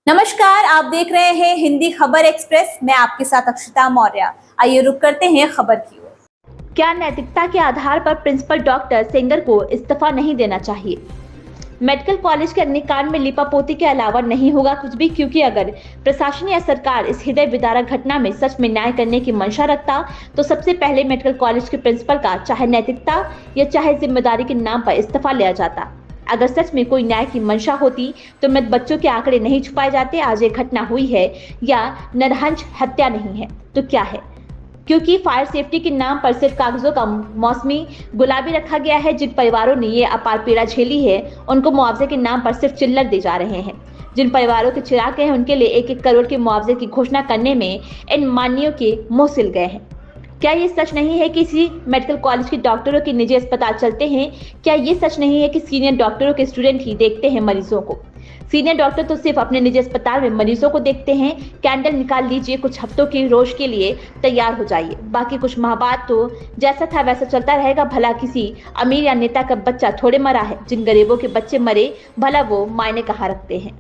नमस्कार, आप देख रहे हैं हिंदी खबर एक्सप्रेस। मैं आपके साथ अक्षिता मौर्य। आइए रुक करते हैं खबर की ओर। क्या नैतिकता के आधार पर प्रिंसिपल डॉक्टर सेंगर को इस्तीफा नहीं देना चाहिए? मेडिकल कॉलेज के अग्निकांड में लीपापोती के अलावा नहीं होगा कुछ भी, क्योंकि अगर प्रशासन या सरकार इस हृदय विदारक घटना में सच में न्याय करने की मंशा रखता तो सबसे पहले मेडिकल कॉलेज के प्रिंसिपल का चाहे नैतिकता या चाहे जिम्मेदारी के नाम पर इस्तीफा लिया जाता। अगर सच में कोई न्याय की मंशा होती तो मृत बच्चों के आंकड़े नहीं छुपाए जाते। आज एक घटना हुई है या नरहंस हत्या नहीं है तो क्या है? क्योंकि फायर सेफ्टी के नाम पर सिर्फ कागजों का मौसमी गुलाबी रखा गया है। जिन परिवारों ने ये अपार पीड़ा झेली है उनको मुआवजे के नाम पर सिर्फ चिल्लर दे जा रहे हैं। जिन परिवारों के चिराग हैं उनके लिए 1-1 करोड़ के मुआवजे की घोषणा करने में इन माननीयों के मुंह सिल गए हैं। क्या ये सच नहीं है कि इसी मेडिकल कॉलेज के डॉक्टरों के निजी अस्पताल चलते हैं? क्या ये सच नहीं है कि सीनियर डॉक्टरों के स्टूडेंट ही देखते हैं मरीजों को? सीनियर डॉक्टर तो सिर्फ अपने निजी अस्पताल में मरीजों को देखते हैं। कैंडल निकाल लीजिए, कुछ हफ्तों की रोज के लिए तैयार हो जाइए, बाकी कुछ माह बाद तो जैसा था वैसा चलता रहेगा। भला किसी अमीर या नेता का बच्चा थोड़े मरा है। जिन गरीबों के बच्चे मरे भला वो मायने कहाँ रखते हैं?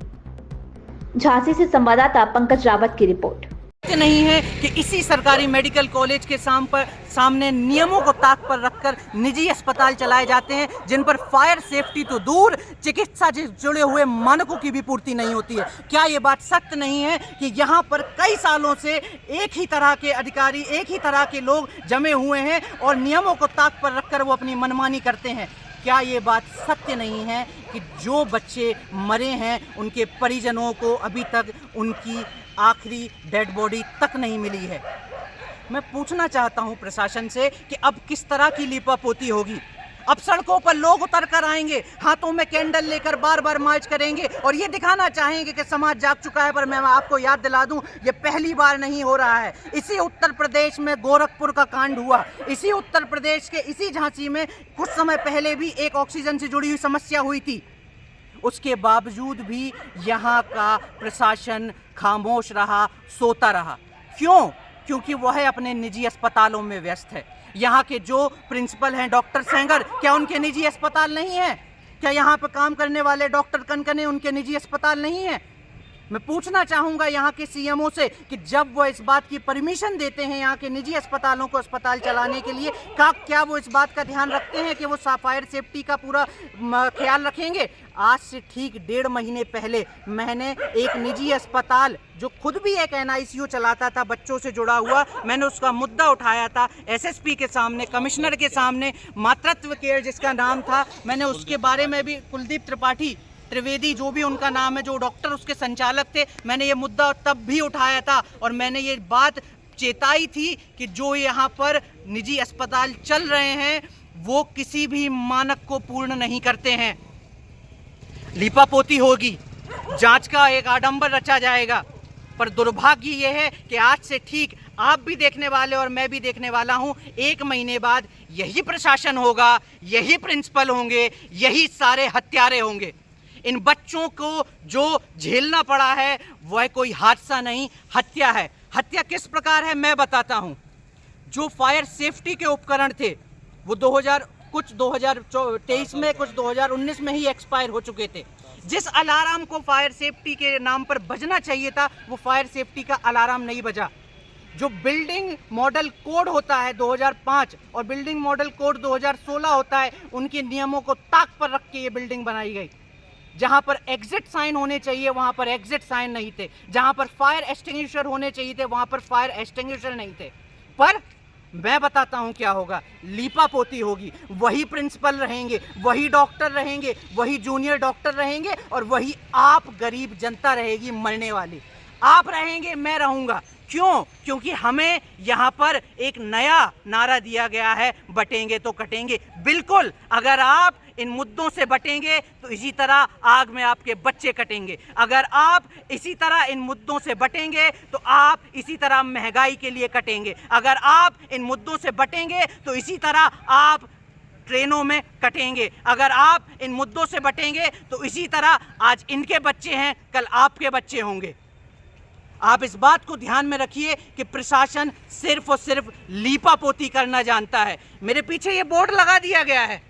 झांसी से संवाददाता पंकज रावत की रिपोर्ट। नहीं है कि इसी सरकारी मेडिकल कॉलेज के सामने नियमों को ताक पर रखकर निजी अस्पताल चलाए जाते हैं, जिन पर फायर सेफ्टी तो दूर, चिकित्सा से जुड़े हुए मानकों की भी पूर्ति नहीं होती है। क्या ये बात सत्य नहीं है कि यहाँ पर कई सालों से एक ही तरह के अधिकारी, एक ही तरह के लोग जमे हुए हैं और नियमों को ताक पर रखकर वो अपनी मनमानी करते हैं? क्या ये बात सत्य नहीं है कि जो बच्चे मरे हैं उनके परिजनों को अभी तक उनकी आखिरी डेड बॉडी तक नहीं मिली है? मैं पूछना चाहता हूं प्रशासन से कि अब किस तरह की लीपापोती होगी? अब सड़कों पर लोग उतर कर आएंगे, हाथों में कैंडल लेकर बार बार मार्च करेंगे और ये दिखाना चाहेंगे कि समाज जाग चुका है। पर मैं आपको याद दिला दूं, ये पहली बार नहीं हो रहा है। इसी उत्तर प्रदेश में गोरखपुर का कांड हुआ, इसी उत्तर प्रदेश के इसी झांसी में कुछ समय पहले भी एक ऑक्सीजन से जुड़ी हुई समस्या हुई थी। उसके बावजूद भी यहाँ का प्रशासन खामोश रहा, सोता रहा। क्यों? क्योंकि वह अपने निजी अस्पतालों में व्यस्त है। यहाँ के जो प्रिंसिपल हैं डॉक्टर सेंगर, क्या उनके निजी अस्पताल नहीं हैं? क्या यहाँ पर काम करने वाले डॉक्टर कनकने उनके निजी अस्पताल नहीं हैं? मैं पूछना चाहूँगा यहाँ के सीएमओ से कि जब वो इस बात की परमिशन देते हैं यहाँ के निजी अस्पतालों को अस्पताल चलाने के लिए, क्या वो इस बात का ध्यान रखते हैं कि वो फायर सेफ्टी का पूरा ख्याल रखेंगे? आज से ठीक 1.5 महीने पहले मैंने एक निजी अस्पताल जो खुद भी एक NICU चलाता था बच्चों से जुड़ा हुआ, मैंने उसका मुद्दा उठाया था SSP के सामने, कमिश्नर के सामने। मातृत्व केयर जिसका नाम था, मैंने उसके बारे में भी, कुलदीप त्रिवेदी जो भी उनका नाम है, जो डॉक्टर उसके संचालक थे, मैंने ये मुद्दा तब भी उठाया था और मैंने ये बात चेताई थी कि जो यहाँ पर निजी अस्पताल चल रहे हैं वो किसी भी मानक को पूर्ण नहीं करते हैं। लीपापोती होगी, जांच का एक आडंबर रचा जाएगा, पर दुर्भाग्य ये है कि आज से ठीक आप भी देखने वाले और मैं भी देखने वाला हूँ, 1 महीने बाद यही प्रशासन होगा, यही प्रिंसिपल होंगे, यही सारे हत्यारे होंगे। इन बच्चों को जो झेलना पड़ा है वह कोई हादसा नहीं, हत्या है। हत्या किस प्रकार है मैं बताता हूं। जो फायर सेफ्टी के उपकरण थे वो 2023 में, कुछ 2019 में ही एक्सपायर हो चुके थे। जिस अलार्म को फायर सेफ्टी के नाम पर बजना चाहिए था वो फायर सेफ्टी का अलार्म नहीं बजा। जो बिल्डिंग मॉडल कोड होता है 2005 और बिल्डिंग मॉडल कोड 2016 होता है, उनके नियमों को ताक पर रख के ये बिल्डिंग बनाई गई। जहां पर एग्जिट साइन होने चाहिए वहां पर एग्जिट साइन नहीं थे, जहां पर फायर एक्सटिंग्विशर होने चाहिए थे वहां पर फायर एक्सटिंग्विशर नहीं थे। पर मैं बताता हूं क्या होगा, लीपापोती होगी, वही प्रिंसिपल रहेंगे, वही डॉक्टर रहेंगे, वही जूनियर डॉक्टर रहेंगे और वही आप गरीब जनता रहेगी मरने वाली। आप रहेंगे, मैं रहूंगा। क्यों? क्योंकि हमें यहाँ पर एक नया नारा दिया गया है, बटेंगे तो कटेंगे। बिल्कुल, अगर आप इन मुद्दों से बटेंगे तो इसी तरह आग में आपके बच्चे कटेंगे। अगर आप इसी तरह इन मुद्दों से बटेंगे तो आप इसी तरह महंगाई के लिए कटेंगे। अगर आप इन मुद्दों से बटेंगे तो इसी तरह आप ट्रेनों में कटेंगे। अगर आप इन मुद्दों से बटेंगे तो इसी तरह आज इनके बच्चे हैं, कल आपके बच्चे होंगे। आप इस बात को ध्यान में रखिए कि प्रशासन सिर्फ और सिर्फ लीपापोती करना जानता है। मेरे पीछे ये बोर्ड लगा दिया गया है,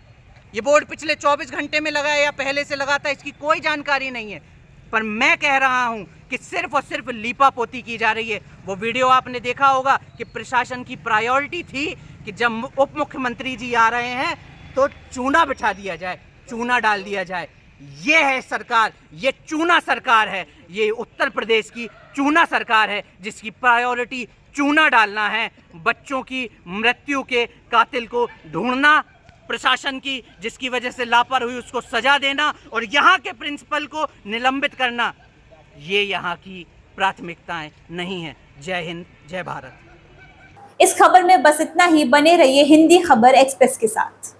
ये बोर्ड पिछले 24 घंटे में लगा है या पहले से लगा था, इसकी कोई जानकारी नहीं है। पर मैं कह रहा हूं कि सिर्फ और सिर्फ लीपापोती की जा रही है। वो वीडियो आपने देखा होगा कि प्रशासन की प्रायोरिटी थी कि जब उप मुख्यमंत्री जी आ रहे हैं तो चूना बिठा दिया जाए, चूना डाल दिया जाए। ये है सरकार, ये चूना सरकार है, ये उत्तर प्रदेश की चूना सरकार है जिसकी प्रायोरिटी चूना डालना है, बच्चों की मृत्यु के कातिल को ढूंढना, प्रशासन की जिसकी वजह से लापरवाही हुई उसको सजा देना और यहाँ के प्रिंसिपल को निलंबित करना, ये यहाँ की प्राथमिकताएं नहीं है। जय हिंद, जय भारत। इस खबर में बस इतना ही। बने रहिए हिंदी खबर एक्सप्रेस के साथ।